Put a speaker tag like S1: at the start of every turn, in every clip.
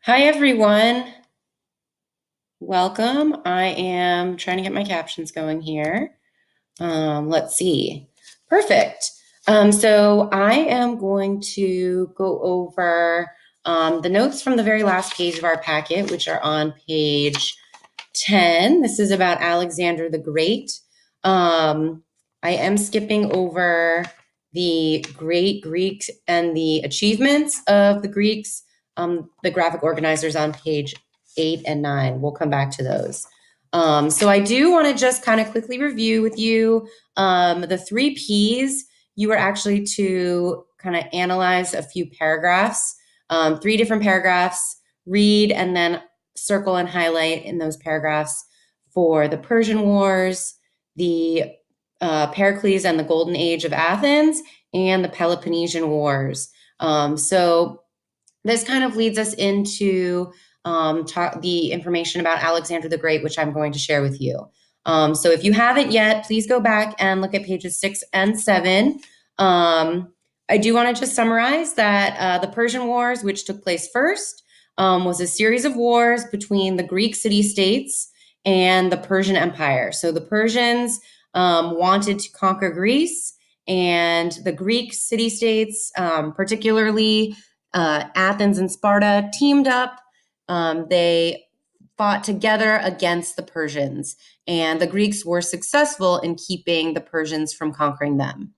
S1: Hi, everyone. Welcome. I am trying to get my captions going here. Let's see. Perfect. So I am going to go over the notes from the very last page of our packet, which are on page 10. This is about Alexander the Great. I am skipping over the great Greeks and the achievements of the Greeks. The graphic organizers on page 8 and 9. We'll come back to those. So I do want to just kind of quickly review with you the three P's. You were actually to kind of analyze a few paragraphs, three different paragraphs, read and then circle and highlight in those paragraphs for the Persian Wars, the Pericles and the Golden Age of Athens, and the Peloponnesian Wars. So this kind of leads us into the information about Alexander the Great, which I'm going to share with you. So if you haven't yet, please go back and look at pages 6 and 7. I do want to just summarize that the Persian Wars, which took place first, was a series of wars between the Greek city-states and the Persian Empire. So the Persians wanted to conquer Greece, and the Greek city-states, particularly Athens and Sparta, teamed up. They fought together against the Persians, and the Greeks were successful in keeping the Persians from conquering them.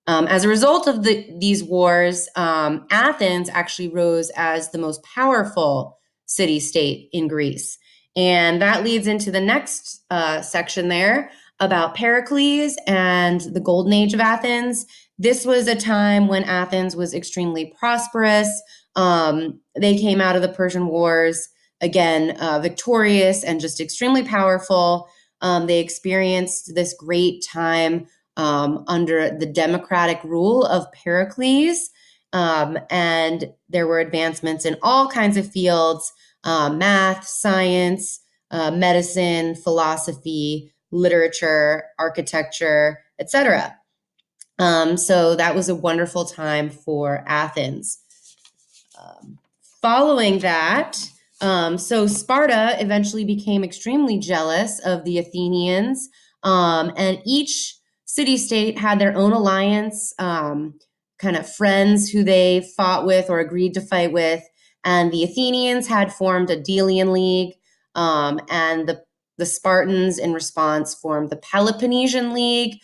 S1: As a result of these wars, Athens actually rose as the most powerful city-state in Greece. And that leads into the next section there about Pericles and the Golden Age of Athens. This was a time when Athens was extremely prosperous. They came out of the Persian Wars, again, victorious and just extremely powerful. They experienced this great time under the democratic rule of Pericles. And there were advancements in all kinds of fields, math, science, medicine, philosophy, literature, architecture, etc. So that was a wonderful time for Athens. Following that, so Sparta eventually became extremely jealous of the Athenians, and each city-state had their own alliance, kind of friends who they fought with or agreed to fight with. And the Athenians had formed a Delian League, and the Spartans, in response, formed the Peloponnesian League.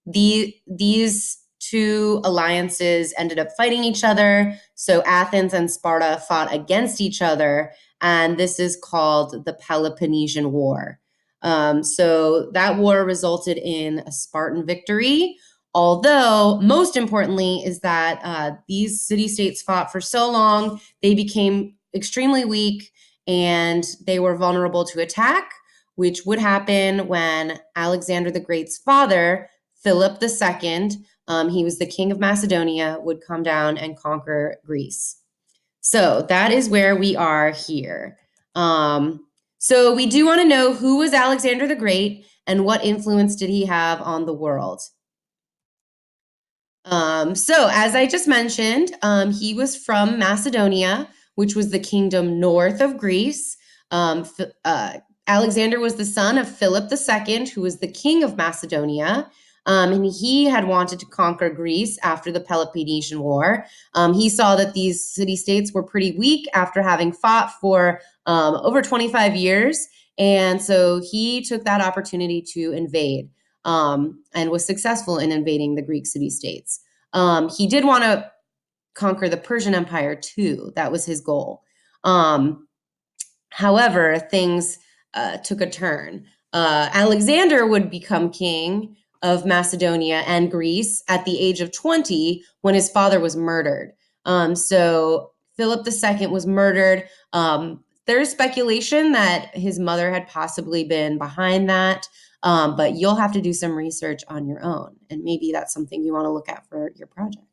S1: These two alliances ended up fighting each other. So Athens and Sparta fought against each other, and this is called the Peloponnesian War. So that war resulted in a Spartan victory, although most importantly is that these city-states fought for so long, they became extremely weak and they were vulnerable to attack, which would happen when Alexander the Great's father, Philip II, he was the king of Macedonia, would come down and conquer Greece. So that is where we are here. So we do want to know, who was Alexander the Great and what influence did he have on the world? So as I just mentioned, he was from Macedonia, which was the kingdom north of Greece. Alexander was the son of Philip II, who was the king of Macedonia. And he had wanted to conquer Greece after the Peloponnesian War. He saw that these city-states were pretty weak after having fought for over 25 years. And so he took that opportunity to invade, and was successful in invading the Greek city-states. He did want to conquer the Persian Empire too. That was his goal. However, things took a turn. Alexander would become king of Macedonia and Greece at the age of 20 when his father was murdered. So Philip II was murdered. There's speculation that his mother had possibly been behind that, but you'll have to do some research on your own, and maybe that's something you want to look at for your project.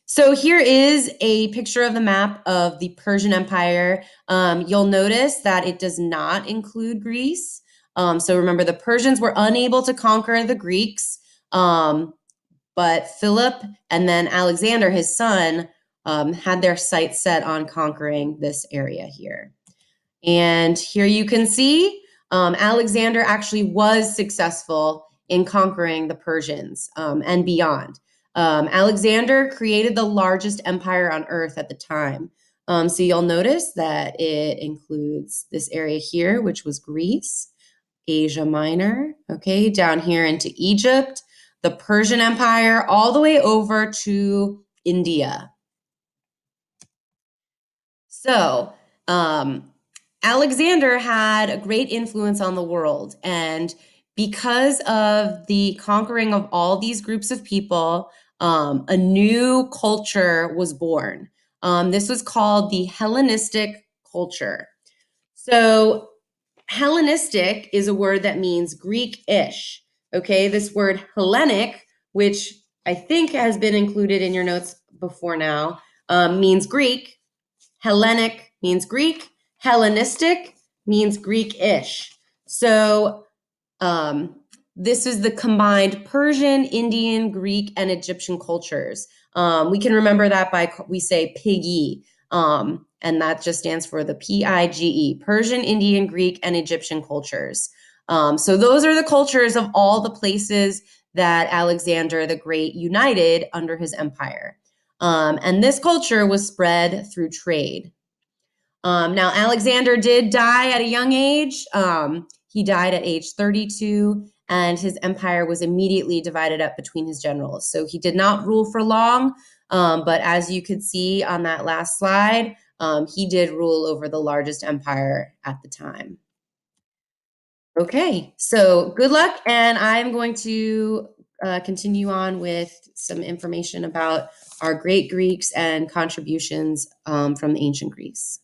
S1: So here is a picture of the map of the Persian Empire. You'll notice that it does not include Greece. So remember, the Persians were unable to conquer the Greeks, but Philip and then Alexander, his son, had their sights set on conquering this area here. And here you can see Alexander actually was successful in conquering the Persians and beyond. Alexander created the largest empire on earth at the time. So you'll notice that it includes this area here, which was Greece, Asia Minor, okay, down here into Egypt, the Persian Empire, all the way over to India. So, Alexander had a great influence on the world, and because of the conquering of all these groups of people, a new culture was born. This was called the Hellenistic culture. So, Hellenistic is a word that means Greek-ish. Okay, this word Hellenic, which I think has been included in your notes before now, means Greek. Hellenic means Greek. Hellenistic means Greek-ish. So this is the combined Persian, Indian, Greek, and Egyptian cultures. We can remember that we say PIGE, and that just stands for the PIGE, Persian, Indian, Greek, and Egyptian cultures. So those are the cultures of all the places that Alexander the Great united under his empire. And this culture was spread through trade. Now, Alexander did die at a young age. He died at age 32, and his empire was immediately divided up between his generals. So he did not rule for long, but as you could see on that last slide, he did rule over the largest empire at the time. Okay, so good luck, and I'm going to continue on with some information about our great Greeks and contributions from the ancient Greece.